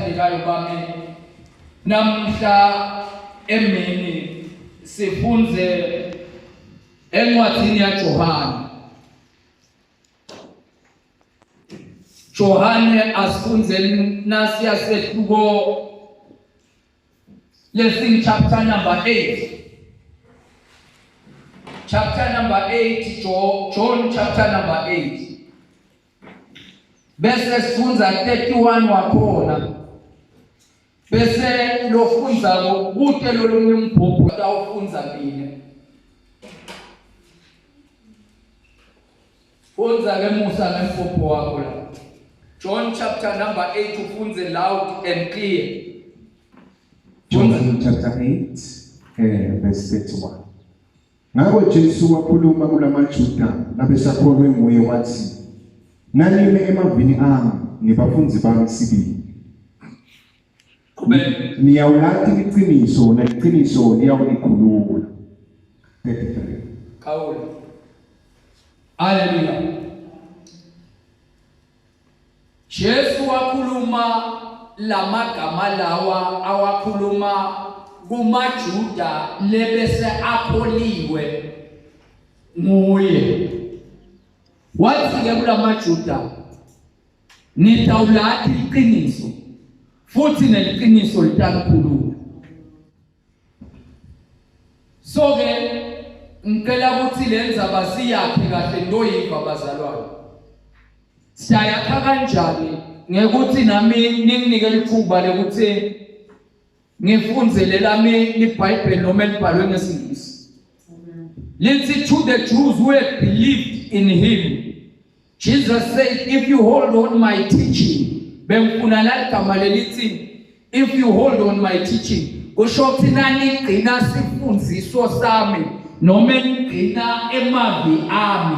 abathandekayo bami, namhla emini sifunze encwadini yaJohane. Johane asifunze nasi yasehluko lesing chapter number 8. Chapter number 8, John chapter number 8. Bese sifunza 31 wakhona. Bese lofunza ngokude lolunye umbhobho awufunza mina. Funza ke Musa ngempopho wakho la. John chapter number 8 ufunze loud and clear. John chapter 8 verse 31. Ngakho Jesu wakhuluma kulamaJuda labesakholwe nguye wathi, nanime emavini ami nibafunzi bami sibili. Niyawulathi iqiniso neqiniso liyawulikhulula. 33. Kaula. Hallelujah. Jesu wakhuluma lamagama lawa awakhuluma kumaJuda lebese akholiwe nguye. Wathi ke kulamaJuda, nitawulathi iqiniso futhi neliqiniso litanikhulula. So ke ngicela ukuthi lenza basiyakhe kahle ndoyiva bazalwane. Siyakha kanjani ngekuthi nami ninginike ithuba lokuthi ngifunze lelami iBhayibheli noma libhalwe ngesingisi. Lithi to the Jews who had believed in him, Jesus said, if you hold on my teaching, bengifuna la igama lelithi if you hold on my teaching, kusho ukuthi nani gcina sifunziso sami noma ngigcina emavi ami,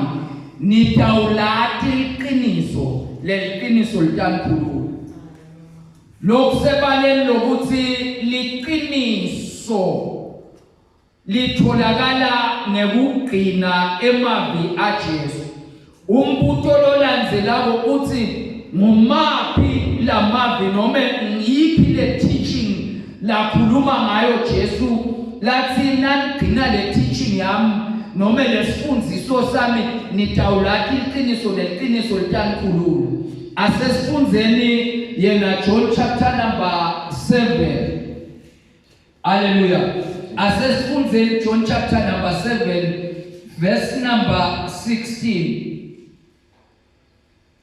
nitawulathi iqiniso, leliqiniso litanikhulula. Lokusebaleni lokuthi liqiniso litholakala ngekugcina emavi aJesu. Umbutho lolandzelako uthi ngumaphi lamavi noma ngiyiphi le teaching lakhuluma ngayo Jesu lathi nanigcina le teaching yami noma lesifunziso sami nitawulathi iqiniso leqiniso litanikhulula. Asesifunzeni yena John chapter number 7. Hallelujah. Asesifunzeni John chapter number 7 verse number 16.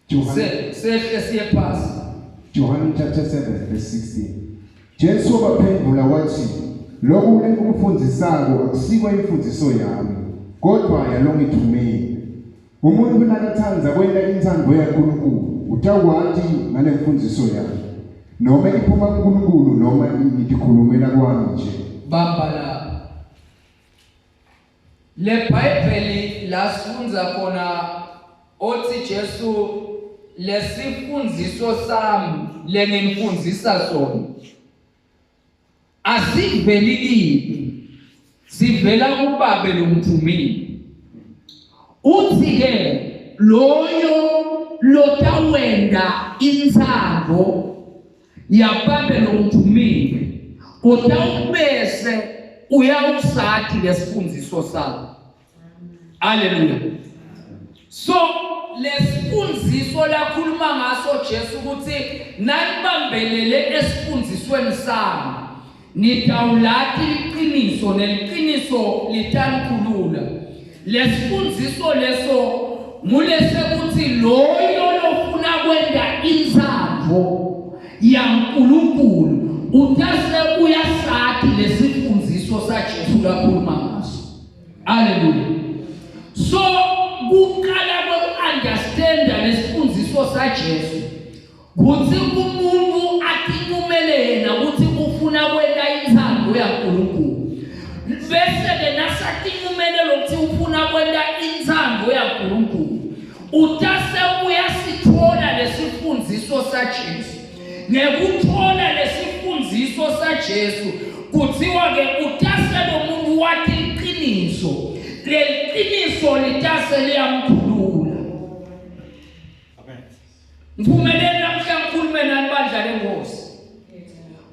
John chapter 7 verse 16. Jesu waphendula wathi, lokhu engikufunzisayo akusikho imfundiso yami, kodwa yalongithumile. Umuntu nakathanza kwenda intando yaNkulunkulu, utawuthi ngale mfundiso yami, noma iphuma kuNkulunkulu noma ngikhulumela kwami nje. Bamba la. Le Bible lasifunza khona othi Jesu lesifundiso sami lengimfundzisa sona asiveli kipi, sivela kuBaba lomthumile. Uthi ke loyo lotawenda intando yaBaba lomthumile utawubese uyawusathi lesifundiso sami. Hallelujah. So lesifundiso lakhuluma ngaso Jesu ukuthi nanibambelele esifundisweni sami nitawulathi iqiniso neliqiniso litanikhulula. Lesifundiso leso ngulese ukuthi loyo lofuna kwenda intando yaNkulunkulu utase uyasathi lesifundiso saJesu lakhuluma ngaso. Hallelujah. So kukala understand lesifundiso saJesu kuthi umuntu atinumele yena ukuthi ufuna kwenda intando yaNkulunkulu. Bese ke nasatinumele lokuthi ufuna kwenda intando yaNkulunkulu utase uyasithola lesifundiso saJesu. Ngekuthola lesifundiso saJesu kuthiwa ke utase lo muntu wathi iqiniso, leqiniso litase liyamkhulula. Amen. Ngiphumelele namhla ngikhulume nani bandla lengosi.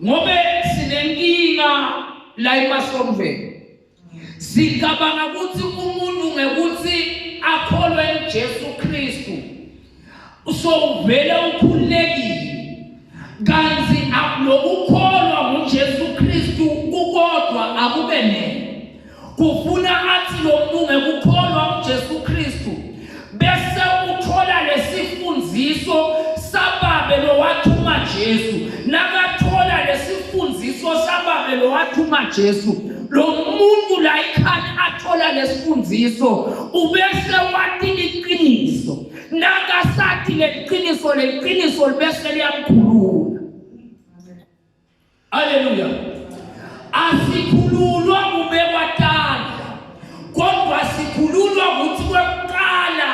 ngobe sinenkinga la emasongweni. Sicabanga ukuthi umuntu ngekuthi akholwe uJesu Kristu usovela ukhulekile, kanti lokukholwa nguJesu Kristu kukodwa akube nene. Kufuna athi lo muntu ngekukholwa uJesu Kristu bese uthola lesifundiso sababe lo wathuma Jesu, nakathola lesifundiso sababe lo wathuma Jesu, lo muntu la ikhani athola lesifundiso ubese wathi iqiniso, nakasathi leqiniso libese liyamkhulula. Haleluya. Asikhululwa kubekwa tandla, kodwa sikhululwa ukuthi kwekuqala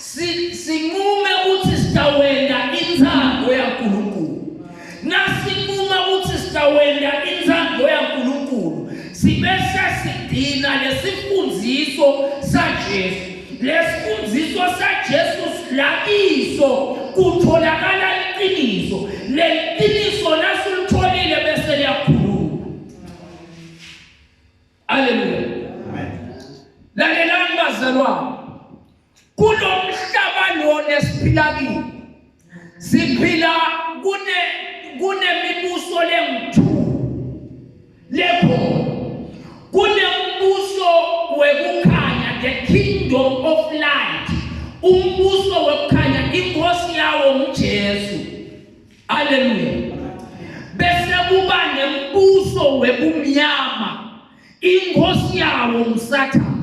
sinqume ukuthi sitawenda inzando yaNkulunkulu. Nasinquma ukuthi sitawenda inzando yaNkulunkulu, sibese sigcina lesifundiso saJesu. Lesifundiso saJesu silakiso kutholakala iqiniso. Leqiniso nasilitholile bese liyakhulula. Haleluya. Lalelani bazalwane, kulo mhlaba lo esiphila kiwo siphila kunemibuso lengithu lekhona. Kunembuso wekukhanya, the kingdom of light, umbuso wekukhanya, inkosi yawo nguJesu. Haleluya. Bese kuba nembuso webumnyama, inkosi yawo nguSathane.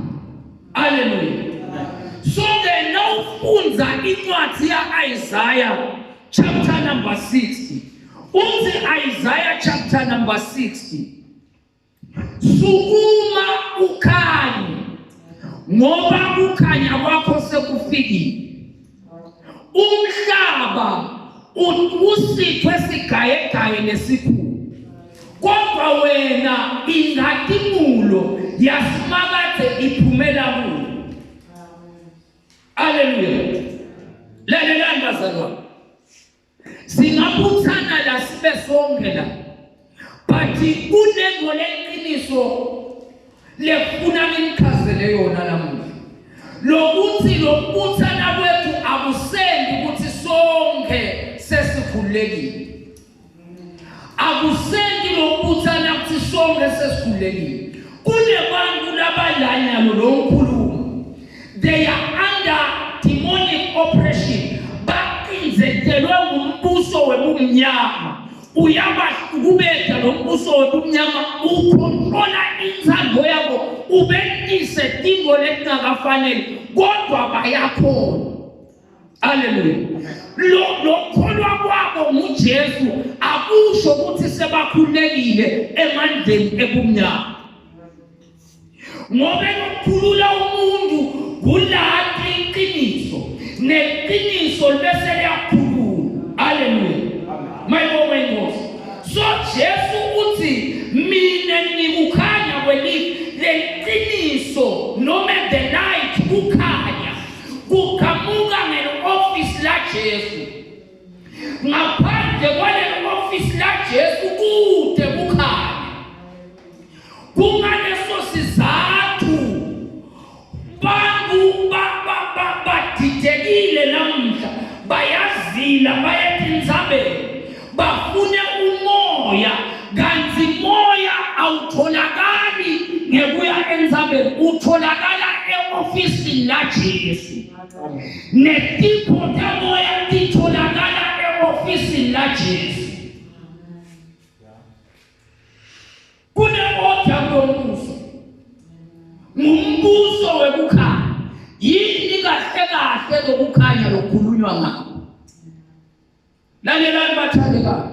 Haleluya. So then now ufunza incwadi ya Isaiah chapter number 60. Uthi Isaiah chapter number 60. Sukuma ukhanye ngoba ukukhanya kwakho sekufikile. Umhlaba usithwe sigayegaye lesikhulu, kodwa wena ingadimulo yasimakade iphumela kuwe. Haleluya. Lalelani bazalwane, singabuthana la sibe sonke la, but kunengo leqiniso lefuna ngimchazele yona namuhla. Lokuthi lokubuthana kwethu akusendi ukuthi sonke sesikhulekile. Akusendi lokubuthana ukuthi sonke sesikhulekile. Kunebantu labalanya lo nkulumo, they are under demonic oppression, bakinzetelwe ngumbuso webumnyama. Uyabakubeka lo mbuso webumnyama ukontrola inzalo yabo, ubekise dingo letingakafanele, kodwa bayakhona. Haleluya. Lo kholwa kwabo nguJesu akusho ukuthi sebakhulekile emandleni ebumnyama. Ngoba ukukhulula umuntu kulathi iqiniso, neqiniso bese liyakhulula. Haleluya. Mayibonge Nkosi. So Jesu uthi mina ngikukhanya kwelifa, leqiniso noma the light kukhanya kuqhamuka nge-office la Jesu. Ngaphandle kwale office la Jesu kude kukhanya. Kungaleso sizathu bantu badidekile namuhla, bayazila bayethi inzabeni, bafune umoya, kanti moya awutholakali ngekuya enzabeni, utholakala e-ofisini la Jesu. Netipho tamoya titholakala e-ofisini la Jesu. Kune odwa ngombuso, ngumbuso wekukhanya. Yini kahle kahle lokukhanya lokhulunywa ngakho? Lalelani bathandekayo,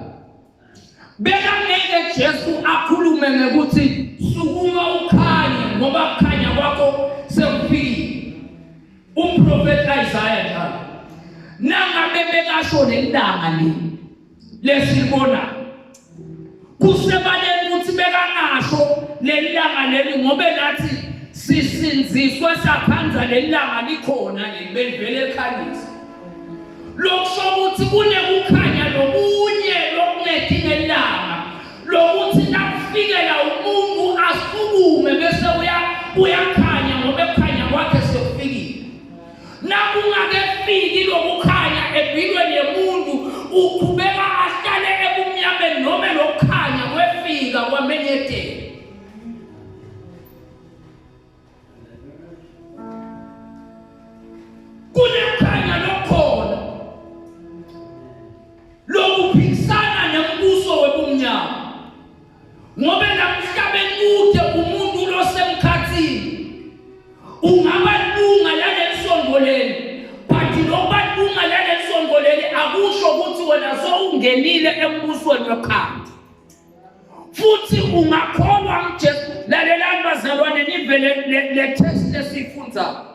bekangeke Jesu akhulume ngekuthi sukuma ukhanye ngoba kukhanya kwakho sekufikile. Umprofeti Isaiah njalo nangabe bekasho lendanga lesibona kusebaleni ukuthi bekangasho lelanga leli ngobe nathi sisinziswe saphanza lelanga likhona libevele ekhanyisa. Lokusho ukuthi kunekukhanya lobunye lokungedingelanga uyakhanya ngoba ekhanya kwakhe sekufikile. Nakungakefiki lokukhanya empilweni yomuntu uqhubeka ahlale ebumnyameni noma lokukhanya kwefika kwamenyethe. Kunekhanya lokhona lokuphikisana nembuso webumnyama ngoba namhlabeni kude umuntu losemkhathini ungaba lunga lalesongoleni but lobalunga lalesongoleni akusho ukuthi wena sowungenile embusweni wekhaya futhi ungakholwa uJesu. Lalelani bazalwane nivele le text lesifunza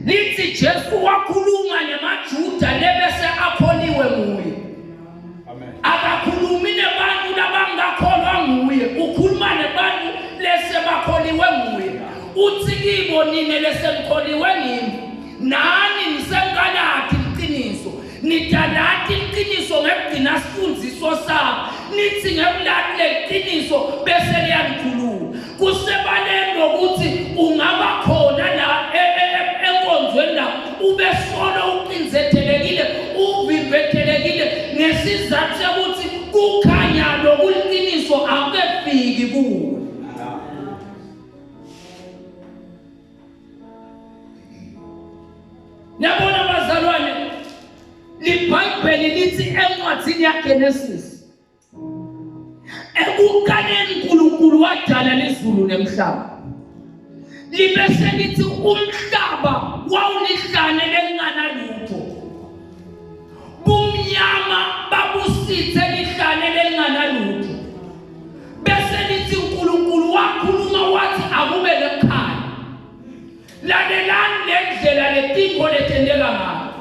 lithi Jesu wakhuluma nemaJuda lebese akholiwe nguye. Amen. Akakhulumi nabantu labangakholwa nguye, ukhuluma nabantu lese bakholiwe nguye. Uthi kibo nini lese mkholiwe ngimi nani nisengalati iqiniso nidalati iqiniso ngekugcina sifundiso sabo nithi ngekulati leqiniso bese liyangikhuluma kusebaleni lokuthi ungaba khona la enkonzweni la ube solo uqinzethelekile uvimbetelekile ngesizathu sokuthi kukhanya lokuliqiniso akufiki kuwe. Nabona bazalwane liBhayibheli lithi encwadini yaGenesis ekuqaleni uNkulunkulu wadala lezulu nemhlaba. Libese lithi umhlaba wawulihlane lenganalutho. Bumnyama babusithe lihlane lenganalutho. Bese lithi uNkulunkulu wakhuluma wathi akube lekhaya. Lalelani lendlela letingo letendeka ngayo.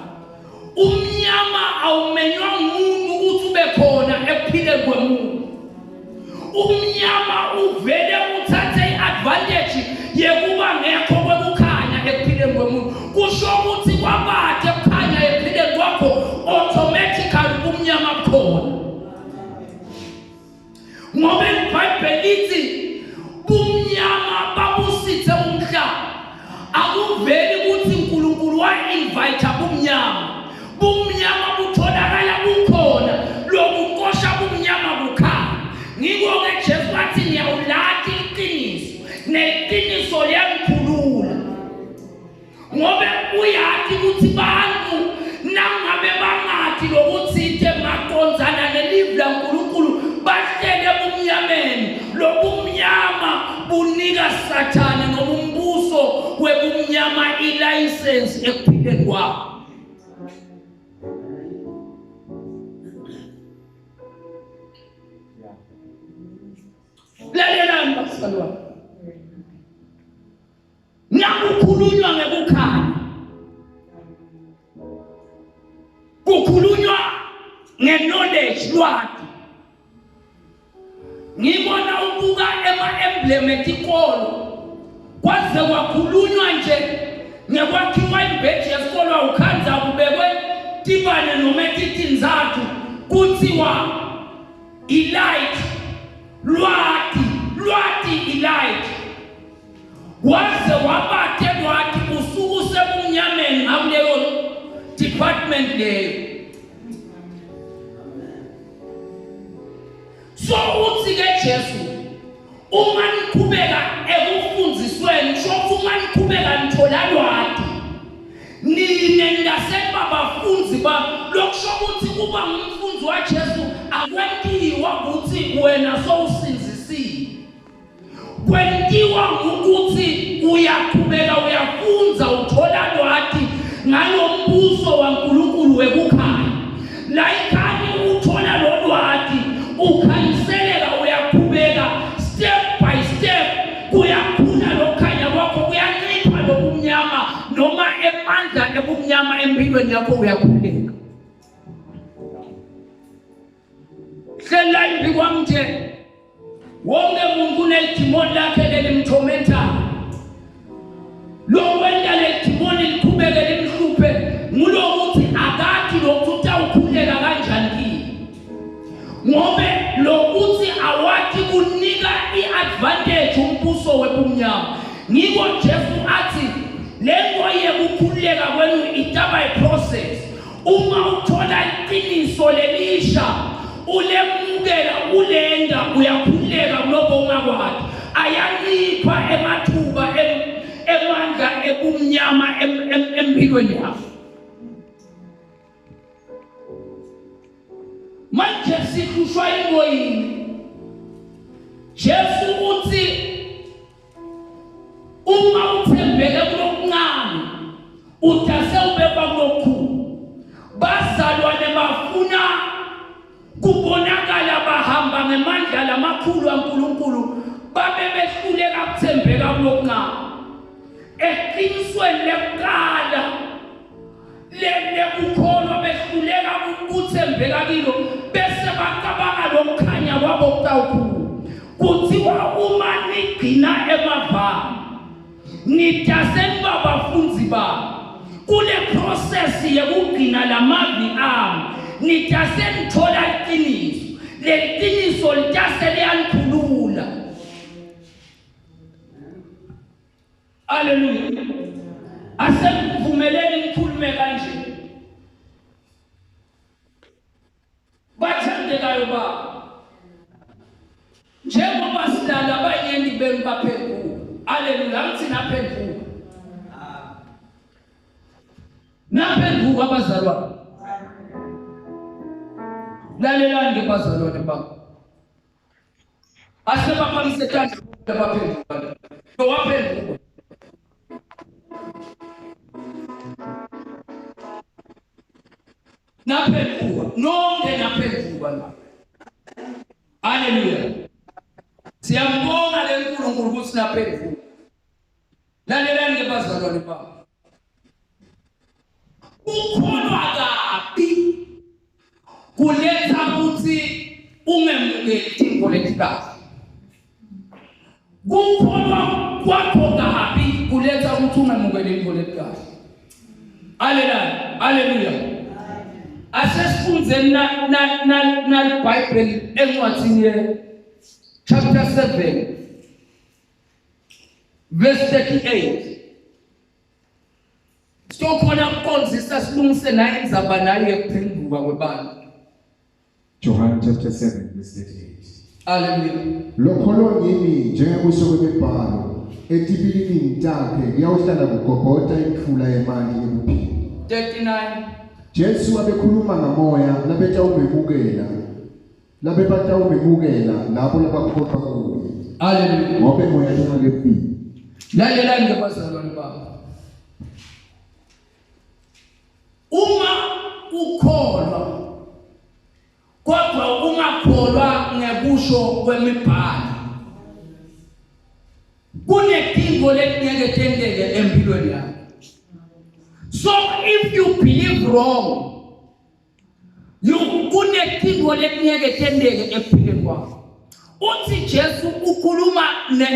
Umnyama awumenywa ngumuntu ukuthi ube khona ekuphileni kwemuntu. Umnyama uvele uthathe iadvantage yekuba ngekho kwekukhanya ekuphileni kwemuntu. Kusho ukuthi kwabade kukhanya ekuphileni kwakho automatically umnyama khona. Ngoba iBhayibheli lithi bumnyama babusithe umhlaba. Akuveli ukuthi uNkulunkulu wa-invite bumnyama. Bumnyama butholakala bukhona lokukosha bumnyama bukhanya. Ngikho-ke Jesu wathi ngiyawulahla iqiniso neqiniso liyangikhulula ngoba uyathi ukuthi bantu nangabe bangathi lokuthi maqonzana nelivu laNkulunkulu bahlele bumnyameni lobumnyama bunika Sathane noma umbuso webumnyama ilicense ekuphileni kwabo. Lalelani bazalwane nakukhulunywa ngekukhanya kukhulunywa ngeknowledge lwakhe. Ngibona ubuka ema-emblem etikolo kwaze kwakhulunywa nje ngekwakhiwa ibheji yesikolo awukhanza kubekwe tibane noma titinzathu kuthiwa ilight lwati ilight waze wabate lwati usuku sebumnyameni ngakuleyo department leyo. So uthi-ke Jesu uma niqhubeka ekufundisweni shothi uma niqhubeka nithola lwati nine ngasebabafunzi lokusho ukuthi kuba ngumfunzi waJesu akwentiwa ukuthi wena sowusinzisile. Kwentiwa ukuthi uyaqhubeka uyafunza uthola lwati ngalombuso waNkulunkulu wekukhanya. La ikhani uthola lo lwati ukhanyiseleka uyaqhubeka step by step kuyakhula lokhanya kwakho kuyancipha lobumnyama noma emandla ebumnyama empilweni yakho uyakhuleka. Hlela imbi kwamthe wonke umuntu unedimoni lakhe lelimthomentayo. Lo wenda ledimoni liqhubeke limhluphe ngulokuthi akathi lokuthi utawukhuleka kanjani kini. Ngobe lokuthi awathi kunika iadvantage umbuso webumnyama ngiko Jesu athi lento yekukhuleka kwenu itaba process. Uma uthola iqiniso lelisha ulemukela ulenda uyakhuleka kuloko ungakwazi. Ayancipha emathuba emandla ebumnyama empilweni yakho. Manje sikhushwa ingoyini. Jesu uthi uma uthembele kulokuncane utase ubeba kulokhulu. Bazalwane bafuna kubonakala bahamba ngemandla lamakhulu kaNkulunkulu babe behluleka ukuthembeka kulokuncane. Eqinisweni lekukala lekukholwa behluleka ukuthembeka kilo bese bacabanga lokukhanya kwabo kutawukhulu. Kuthiwa uma nigcina emavani nitase babafunzi babo kule process yokugcina lamavi ami nitase nithola iqiniso. Leqiniso litase liyankhulula. Haleluya. Asemvumeleni ngikhulume kanje. Bathandekayo ba. Njengoba sidala abanyendi benu baphenduka. Haleluya, ngithi naphenduka. Naphenduka abazalwane. Lalelani ke bazalwane bami. Asebaphamise kanjani baphenduka. Waphenduka. Naphenduka, nonke naphenduka la. Haleluya. Siyambonga leNkulunkulu ukuthi naphenduka. Lalelani ke bazalwane bami. Ukholwa kabi kuletha ukuthi ungemukeli izinto letikazi. Ukholwa kwakho kabi kuletha ukuthi ungemukeli izinto letikazi. Haleluya. Asesifunze na Bible encwadini chapter 7 verse 38. Sokhona ukonzisa silungise naye indzaba naye ekuphenduka kwebantu. John chapter 7 verse 38. Hallelujah. Lokholwa ngimi njengokusho kwemibhalo etibilini takhe kuyawuhlala kugobhoda imfula yemanti ekuphila. 39. Jesu abekhuluma ngamoya labetawumemukela labo labakholwa kuye. Hallelujah. Ngoba moya ungakefiki. Lalelani ke bazalwane bami. Uma ukholwa kodwa ungakholwa ngekusho kwemibhalo kunenkingo lekungeke tendeke empilweni yakho. So if you believe wrong, kunenkingo lekungeke tendeke empilweni kwakho. Uthi Jesu ukhuluma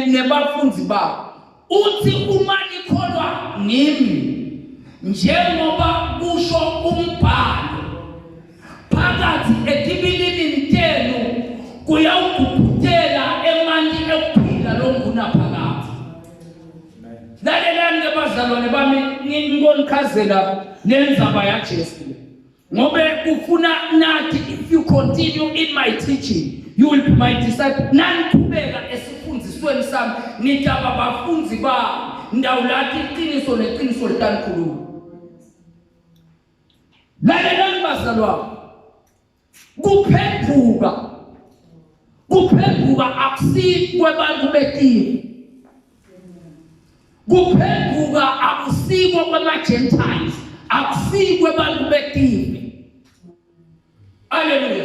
nebafunzi bakhe. Uthi uma nikholwa ngimi njengoba kusho umbhalo phakathi etibilini tenu kuyawugubhutela emanti ekuphila longunaphakathi. Lalelani ke bazalwane bami ngikonikhazela lenzaba yaJesu. Ngobe kufuna nathi if you continue in my teaching you will be my disciple. Naniqhubeka esifundisweni sami nitaba bafunzi ba ndawulathi iqiniso neqiniso litankhulumo. Lalelani bazalwane. Kuphenduka akusikwe abantu bekiwe. Kuphenduka akusikwe kwama-Gentiles, akusikwe abantu bekiwe. Haleluya.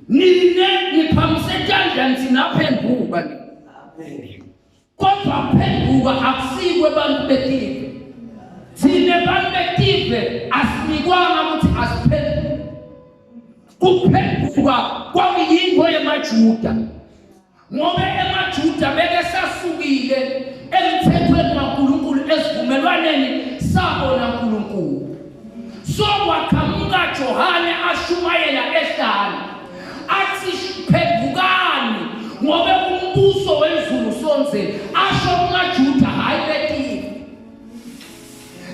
Niphamise kanjani sinaphenduka. Kodwa phenduka akusikwe abantu bekiwe. Thine bantu bekiwe asinikwanga ukuthi asiphenduke. Kuphenduka kwakuyinto yamaJuda. Ngoba emaJuda bekesasukile emthethweni kaNkulunkulu esivumelwaneni sabo naNkulunkulu. So kwaqhamuka Johane ashumayela ehlala athi phendukani ngoba usonzele asho kumaJuda hayi beTife.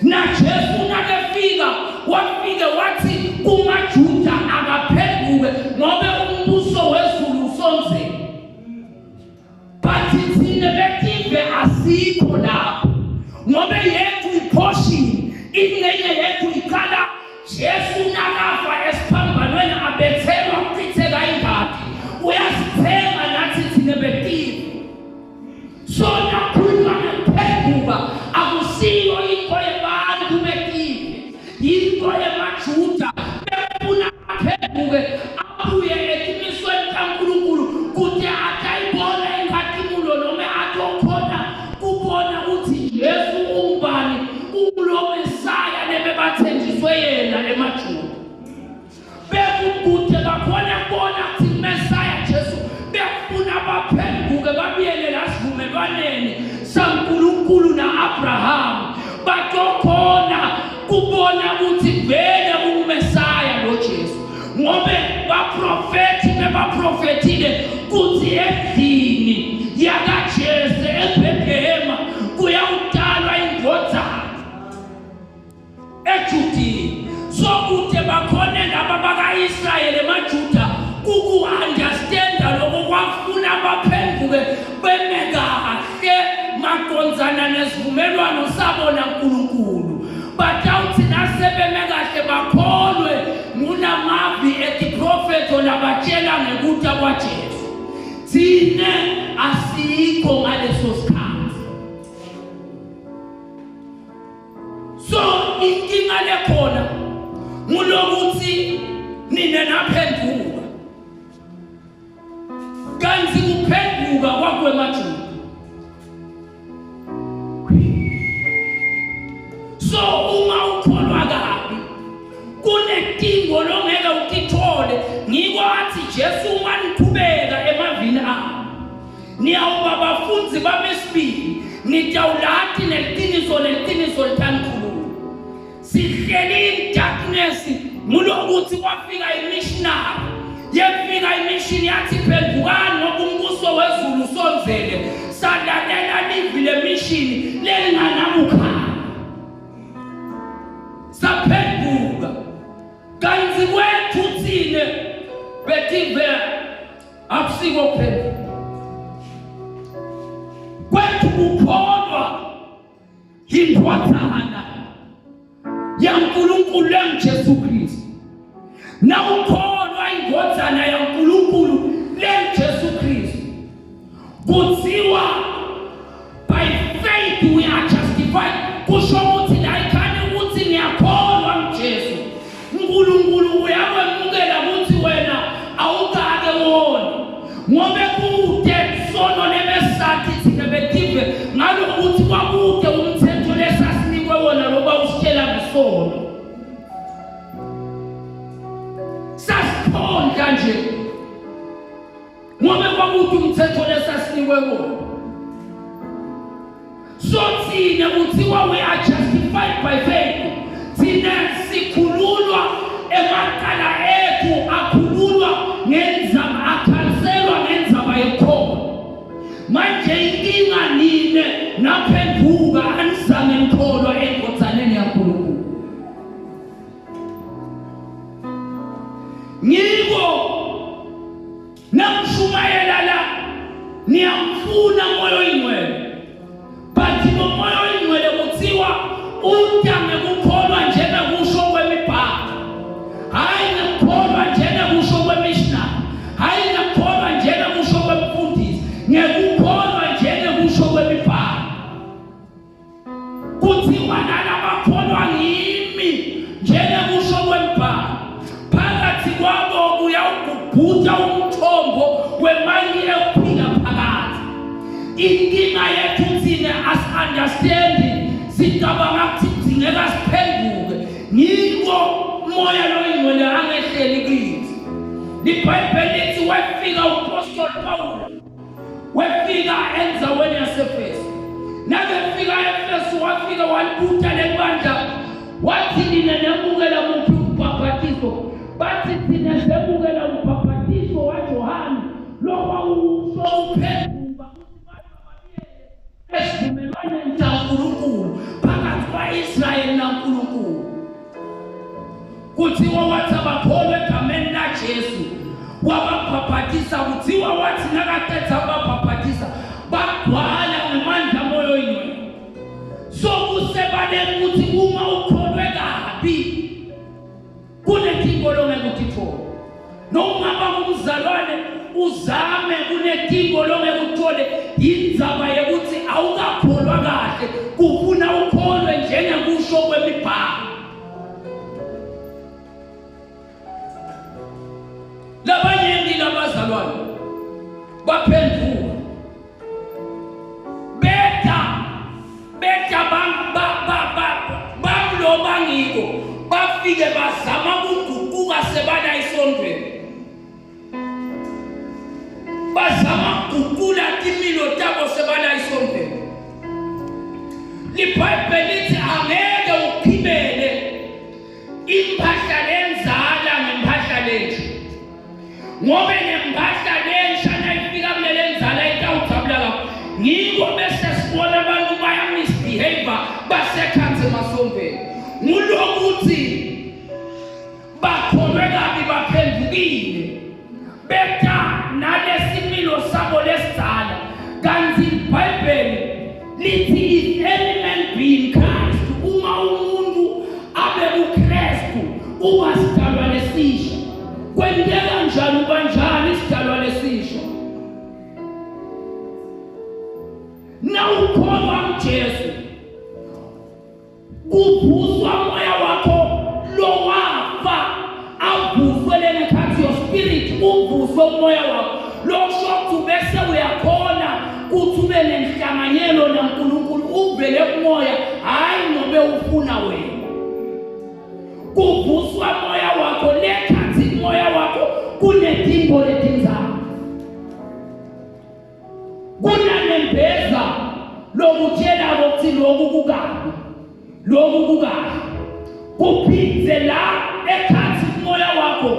Na Jesu nakefika wafike wathi kumaJuda akaphenduke ngoba umbuso wezulu usonzele. But thina beTife asikho lapho ngoba yethu iportion inenye yethu ikhala Jesu nakafa esiphambanweni abethelwa kuchitheka ingadi uyasithema nathi thina beTife. So nakhuluma ngemphenduka akusiyo into yebantu beTife, into yemaJuda befuna aphenduke abuye eqinisweni kaNkulunkulu kuthi atayibona ingathumulo noma atokhona kubona ukuthi Jesu umbani ulo Mesaya lebebathenjiswe yena emaJuda. Bekude bakhona bona ukuthi Mesaya Jesu befuna baphenduke babuyele lasivumelwaneni saNkulunkulu naAbraham batokhona kubona ukuthi vele uMesaya lo Jesu ngobe baprofetile kuthi endlini yakaJese eBhethlehem kuyawutalwa indodana eJudini. So kude bakhona laba bakaIsrayeli emaJuda kuku-understanda lokho kwafuna baphenduke beme kahle maqonzana nesivumelwano sabo naNkulunkulu. Batawuthi nasebeme kahle bakholwe ngunamavi etiprofeto labatshela ngekuta kwaJesu. Thine asikho ngaleso sikhathi. So inkinga lekhona ngulokuthi nina naphenduka kanti kuphenduka kwakwemaJuda. So uma ukholwa kabi kunedingo longeke ukithole ngikwathi Jesu maniqhubeka emavini akho niyawuba bafunzi bamesibili nitawulathi neqiniso litaNkulunkulu. Sihleli darkness ngulokuthi kwafika imissionary yefika imission yathi phendukani ngoba umbuso wezulu usonzele sadalela livi lemission lelinganabukhaya saphenduka. Kanti kwethu thine beTife akusiko kuphenduka kwethu kukholwa indodana yaNkulunkulu leJesu Kristu. Nawukholwa indodana yaNkulunkulu leJesu Kristu kuthiwa by faith we are justified. Kusho ukuthi la ikhani ukuthi ngiyakholwa kuJesu uNkulunkulu uyawemukela ukuthi wena awukake wona ngobe kude sono nebesathi thina beTife ngalokuthi kwakude umthetho lesasinikwe wona loba usitshela ngesono sasiphonda nje ngobe kwakude umthetho lesasinikwe wona. So thina kuthiwa we are justified by faith. Thina sikhululwa emacala ethu akhululwa ngenzaba akhanselwa ngenzaba yekhona. Manje inkinga nine naphenduka anisame ngikholwa endodsaneni yaNkulunkulu. Ngiko namshumayela la niyamfuna moyo oyingcwele. Bathi moyo oyingcwele kuthiwa udame kukholwa njengokusho kwemibhalo, hayi ngikholwa njengokusho kwemissionary, hayi ngikholwa njengokusho kwemfundisi, ngekukholwa njengokusho kwemibhalo. Kuthiwa nalabakholwa ngimi njengokusho kwemibhalo. Phakathi kwabo kuyawubhuda umthombo wemali ephila phakathi. Inkinga yethu thina as-understanding sicabanga ukuthi singeka siphenduke ngiko moya loyingcwele angehleli kithi. IBhayibheli lithi wafika uApostle Paul wafika enzaweni yaseFesu. Nakafika eFesu wafika walibutha lebandla wathi nina nemukela muphi ubhaphathiso. Bathi thina semukela ubhaphathiso waJohane lokwa usho uphenduka ukuthi abantu Israyeli naNkulunkulu. Kuthiwa wathi abakholwa egameni laJesu wababhaphathisa, kuthiwa wathi nakaqeda ababhaphathisa bagcwala ngamandla moyo oyingcwele. So kusebaleni ukuthi uma ukholwe kabi kunetingo longeke utithole. Noma ngumzalwane uzame kunetingo longeke uthole, indzaba yokuthi awukakholwa kahle, kufuna ukholwe njengekusho kwemibhalo. Labanye labazalwane baphenduka beta bamloba ngiko bafike bazama ukuguquka sebala isondweni, bazama ukuguqula timilo tabo sebala isondweni. LiBhayibheli lithi angeke uphibele impahla lenzala ngempahla lentsha, ngoba nempahla lensha nayifika kulele nzala itawujabula kakhulu. Ngiko bese sibona abantu bayamisbehave basekhansi emasontweni, ngulokuthi bakholwe kabi baphendukile beta nalesimilo sabo lesizala. Kanti iBhayibheli lithi if any man be in Christ, uma umuntu abe kuKristu uba sidalwa lesisha. Kwendeka njani kanjani isidalwa lesisha? Na ukholwa uJesu kubuswa moya wakho lo wafa, awubuswe lenekhathi your spirit, ubuswe moya wakho lo shokhu bese uyakhona ukuthi ube nenhlanganyelo naNkulunkulu, uvele kumoya hayi nobe ufuna wena. Kubuswa moya wakho lekhathi moya wakho kunetimbo letinzalo, kunanembeza lokutshela ukuthi lokhu kukabi, lokhu kukabi. Kuphindze la ekhathi moya wakho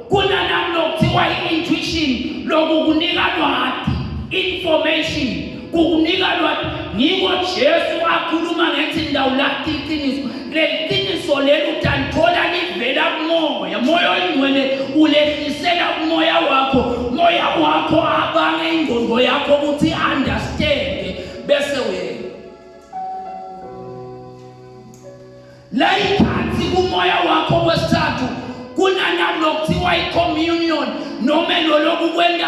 kunanamlokuthiwa i-intuition, lokhu kunika lwati, information, kukunika lwati. Ngiko Jesu akhuluma ngethi ndawo lathi iqiniso, leli qiniso leli utanithola livela kumoya, moya oyingcwele ulehlisela kumoya wakho, moya wakho abange ingqondo yakho ukuthi understand bese wena la ikhathi kumoya wakho kwesithathu kunanalokuthiwa i-communion, noma loloku kwenda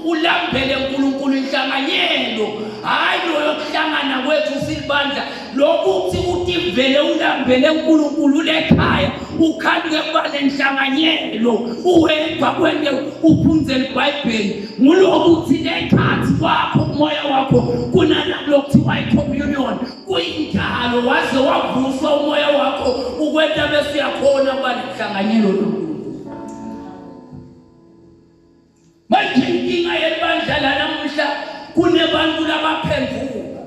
ulambele uNkulunkulu inhlanganyelo, hayi lo yokuhlangana kwethu silibandla lokuthi uthi vele ulambele uNkulunkulu ulekhaya ukhanike kuba nenhlanganyelo uwedwa kwende uphunze iBhayibheli. Ngulokuthi lekhathi kwakho umoya wakho kunanalokuthiwa i-communion, kuyinjalo waze wavuswa umoya wakho ukwenda bese uyakhona kuba nenhlanganyelo noNkulunkulu. Manje inkinga yebandla lamuhla kunebantu labaphenduka,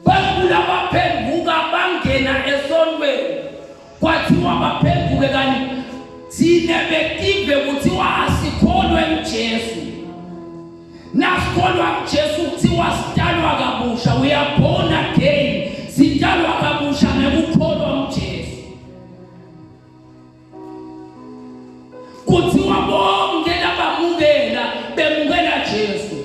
bantu labaphenduka bangena esontweni, kwathiwa baphenduke kanti thina betive kuthiwa asikholwe uJesu. Nasikholwa uJesu kuthiwa sidalwa kabusha, we are born again, sidalwa kabusha ngekukholwa uJesu. Kuthiwa bonke labamukela bemukela Jesu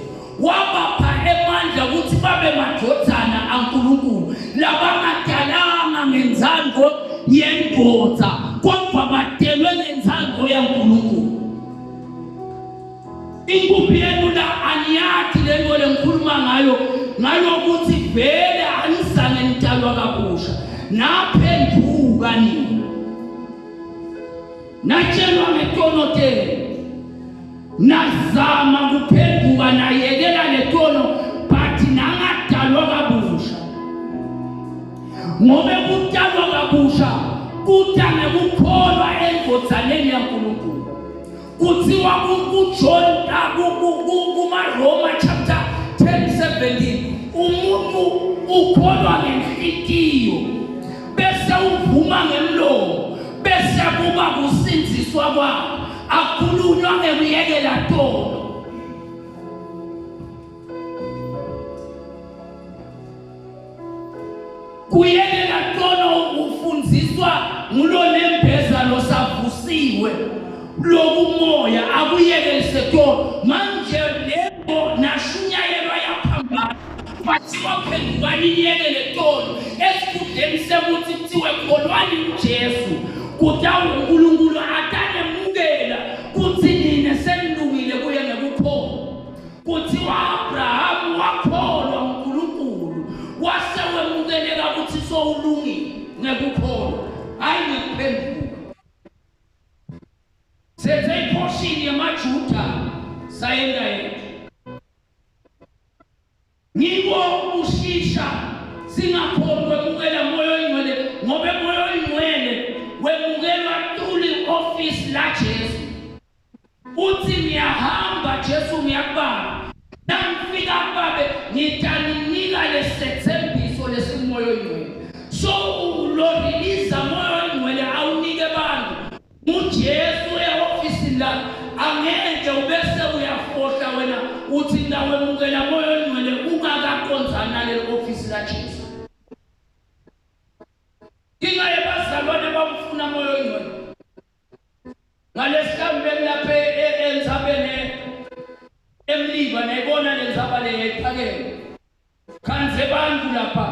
wabapha emandla ukuthi babe madodana kaNkulunkulu, labangadalanga ngenzando yendoda kodwa badelwe ngenzando yaNkulunkulu. Inkumbi yenu la aniyathi lento lengikhuluma ngayo, ngalokuthi vele anisane nidalwa kabusha, naphenduka nina. Natshelwa ngetonotelo, nazama kuphenduka nayekela letono, but nangadalwa kabusha. Ngobe kudalwa kabusha kuda ngekukholwa endodsaneni yaNkulunkulu. Kuthiwa kuJohn kumaRoma chapter 10:17, umuntu ukholwa ngenhliziyo bese uvuma ngemlomo bese kuba kusinziswa kwakhe, akhulunywa ngekuyekela tono. Kuyekela usindiswa ngulo nembeza losavusiwe lokumoya akuyekelise to manje lebo nashunyayelwa yaphambana bathiwa phenduka niyekele tolo esikhundleni sekuthi kuthiwe kholwani uJesu kutawu uNkulunkulu atanemukela kuthi nina senilungile kuye ngekukholwa kuthiwa Abraham wakholwa uNkulunkulu wase wemukeleka ukuthi sowulungile ngekukholwa hayi ngekuphenduka sethe iportion yamaJuda sayenda yethu Nibo ushisha singakhona kwemukela moyo oyingcwele ngobe moyo oyingcwele wemukelwa through office la Jesu uthi ngiyahamba Jesu ngiyabamba namfika babe ngitaninika lesethembiso lesimoyo oyingcwele so lo release moyo oyingcwele awunike abantu uJesu eoffice la angeke ubese uyafohla wena uthi nawe emukela moyo oyingcwele ungakakonzana le office la Jesu ingaye bazalwane bamfuna moyo oyingcwele ngalesihlambeni lapha enzabene emliba nayibona lenzaba le yayiphakeme kanze bantu lapha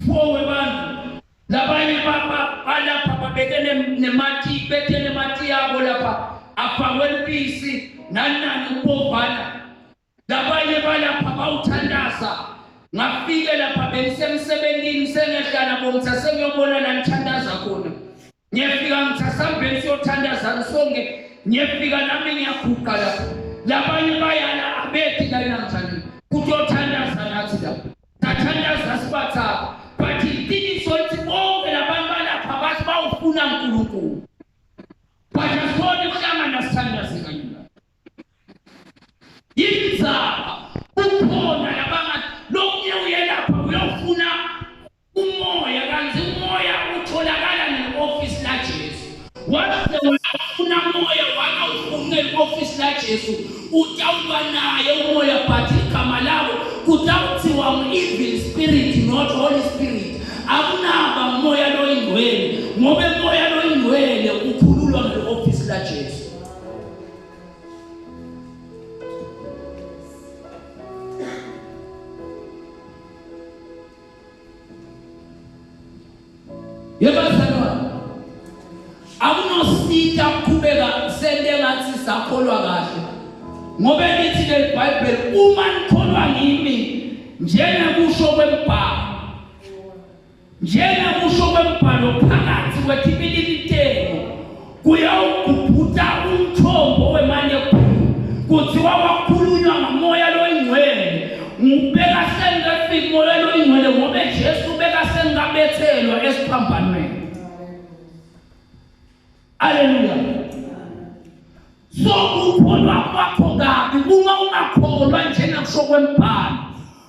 fowe bantu labanye balapha babekene nemati betene mati yabo lapha afakwe impisi nani ubovana labanye balapha bawuthandaza ngafike lapha bengisemsebenzini sengehlala bomthathe ngiyobona la ngithandaza khona ngiyafika ngithasambeni siyothandaza sonke ngiyafika nami ngiyaguqa lapha labanye bayala abethi la namhlanje kutothandaza nathi lapha tathandaza sibatha bathi iqiniso lithi bonke labantu balapha bathi bawufuna uNkulunkulu bathasona ukuhlangana sithandaze kanye yinzaba ukhona labanga lokunye uyelapha uyofuna umoya kanzi umoya utholakala ne-office la Jesu wase uyafuna umoya wakawufuna e-office la Jesu utawuba naye umoya but igama labo kutawuthiwa evil spirit not holy spirit akunaba umoya loyingcwele ngobe umoya loyingcwele ukhululwa nge-office la Jesu yebazalwane akunosita kuqhubeka sente ngathi sakholwa kahle ngoba lithi leBhayibheli uma nikholwa ngimi njengekusho kwembhalo phakathi kwethibilitelo kuyawugubhuta umthombo wemane kuthiwa wakhulunywa ngamoya loyingcwele ngubeka sengafika moya loyingcwele ngoba Jesu beka sengabethelwa esiphambanweni haleluya so ukholwa kwakho kabi uma ungakholwa njengakusho kwembhalo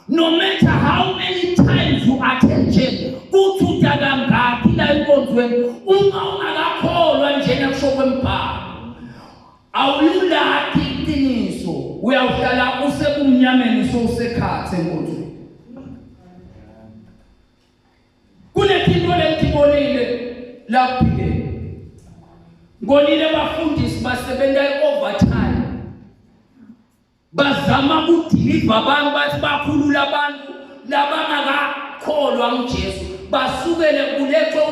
no matter how many times you attend church kuthi utakangaki la enkonzweni uma ungakholwa njengakusho kwembhalo awululaki iqiniso uyawuhlala usekumnyameni sowusekhathe enkonzweni kunethinto lentibonile la kuphile ngonile bafundisi basebenza overtime bazama ukudiliva abantu bathi bakhulula abantu labangakakholwa uJesu basukele kulethwe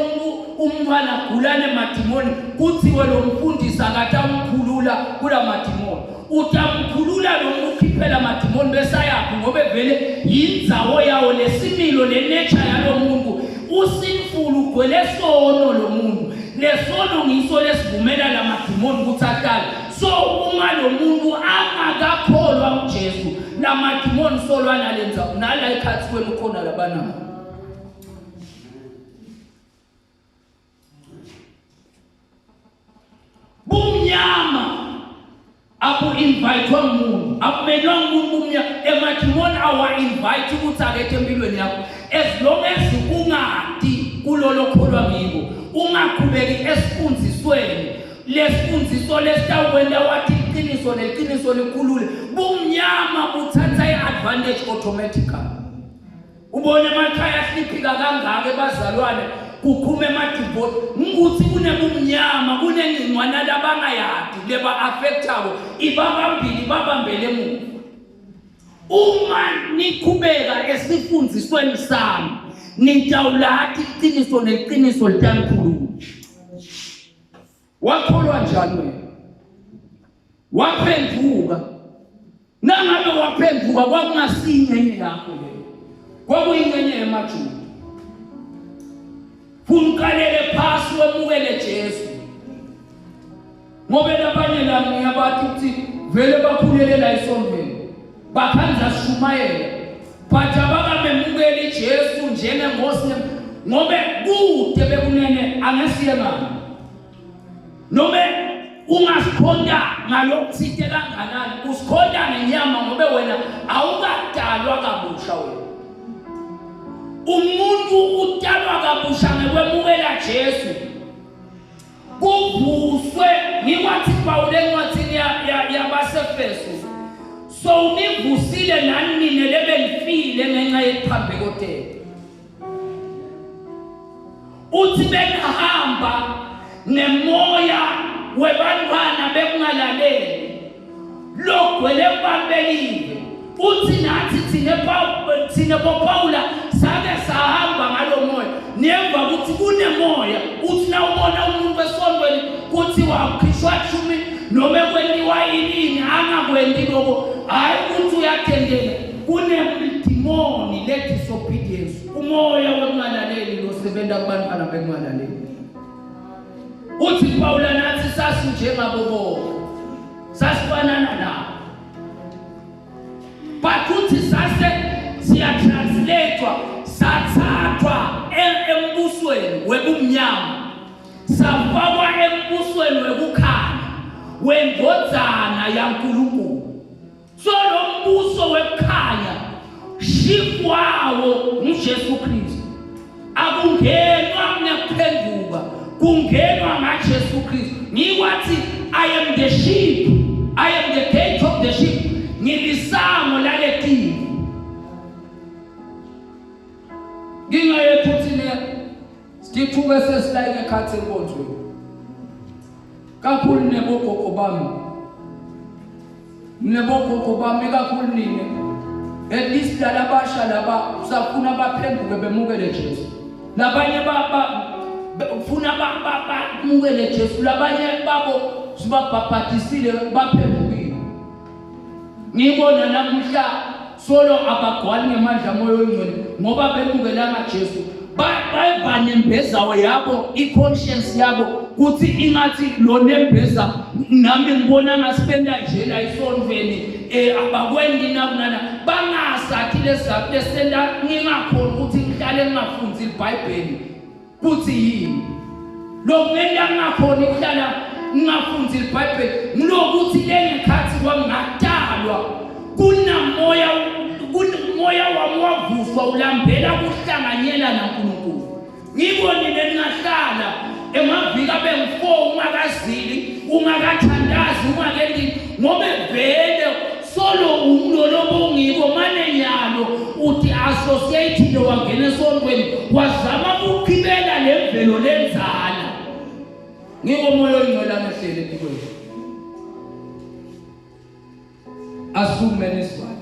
umntwana gulane madimoni kuthiwe lo mfundisi akatamkhulula kula madimoni utamkhulula lo ukhiphela madimoni besayaphi ngoba vele yindzawo yawo lesimilo lenature yalo muntu usinfulu ugwele sono lo muntu lesono ngiso lesivumela la madimoni ukuthi ahlale so uma lo muntu angakakholwa uJesu la madimoni solwana lenza nala ekhathi kwenu khona labana bumnyama abu invite umuntu akumelwa umuntu bumnyama emadimoni awa invite ukuthi akethe empilweni yakho as long as ungadi kulolo kholwa ngiko ungaqhubeki esifundisweni lesifundiso lesitawenda wathi iqiniso leqiniso likhulule bumnyama buthatha iadvantage automatically ubone emakhaya siphika kangaka ebazalwane kukhuma emadivoti ukuthi kunebumnyama kunengcingwana labangayadi leba affectabo ibabambili babambele emuva. Uma niqhubeka esifundisweni sami nitawulathi iqiniso neqiniso litamkhulu. Wakholwa njani wena? Waphenduka. Nangabe waphenduka kwakungasinye yakho leyo. Kwakuyingcenye yemajuda. Funkalele phasi wemukele Jesu. Ngoba labanye lami yabathi ukuthi vele baphulelela esontweni. Bakhanza shumayela. But abakamemukeli Jesu njengenkosi ngobe kude bekunene angesiye ngani. Noma ungasikhonda ngalokuthite kanganani usikhonda ngenyama ngobe wena awukadalwa kabusha wena. Umuntu udalwa kabusha ngekwemukela Jesu. Kuvuswe ngikwathi Paul encwadini yabaseFesu. So nivusile nani nine lebelifile ngenxa yephambeko tete. Uthi benihamba nemoya webantwana bekungalaleli logwele bambelile. Uthi nathi thine Paula sake sahamba ngalo moya nemva ukuthi kunemoya uthi na ubona umuntu wesontweni kuthi wakhishwa shumi noma kweniwa yini angakwendi lokho hayi ukuthi uyathendela kunemdimoni le disobedience umoya wekungalaleli losebenza kubantwana bekungalaleli. Uthi Paula nathi sasi njengabo bonke sasifanana nabo but uthi sase siyatranslatewa sathathwa embusweni webumnyama safakwa embusweni wekukhanya wendodzana yaNkulunkulu. So lo mbuso wekukhanya shifwawo nguJesu Kristu. Akungenwa ngekuphenduka kungenwa ngaJesu Kristu. Ngikwathi I am the sheep, I am the gate of the sheep. Ngilisango laletivi. Ngingayethuthile sithuke sesilayike ekhathi enkonzweni. Kakhulu nebogogo bami kakhulu nini. At least labasha laba usafuna baphenduke bemukele Jesu. Labanye ufuna bamukele Jesu, labanye babo sibabhabhatisile baphendukile. Ngibona namuhla solo abagwali ngemandla moyo oyingcwele ngoba bemukelanga Jesu. Banembezawo yabo i-conscience yabo kuthi ingathi lo nembeza nami ngibona ngaspenda nje la isontweni abakwendi nakunana bangasathi lesenda ngingakhona ukuthi ngihlale ngingafunzi iBhayibheli kuthi yini lo ngenda ngakhona ukuhlala ngingafunzi iBhayibheli ngilokuthi lengekhathi kwami ngatalwa kunamoya wami wavuswa ulambela kuhlanganyela naNkulunkulu. Ngibonile ningahlala emaviki abe4 ungakazili ungakathandazi ungakendi ngoba vele solo umlolobo ngiko mane nyalo uthi associate wangena esontweni wazama ukukhibela lemvelo lenzala. Ngiko moyo oyingcwele amehlele kuwe. Asume nesibani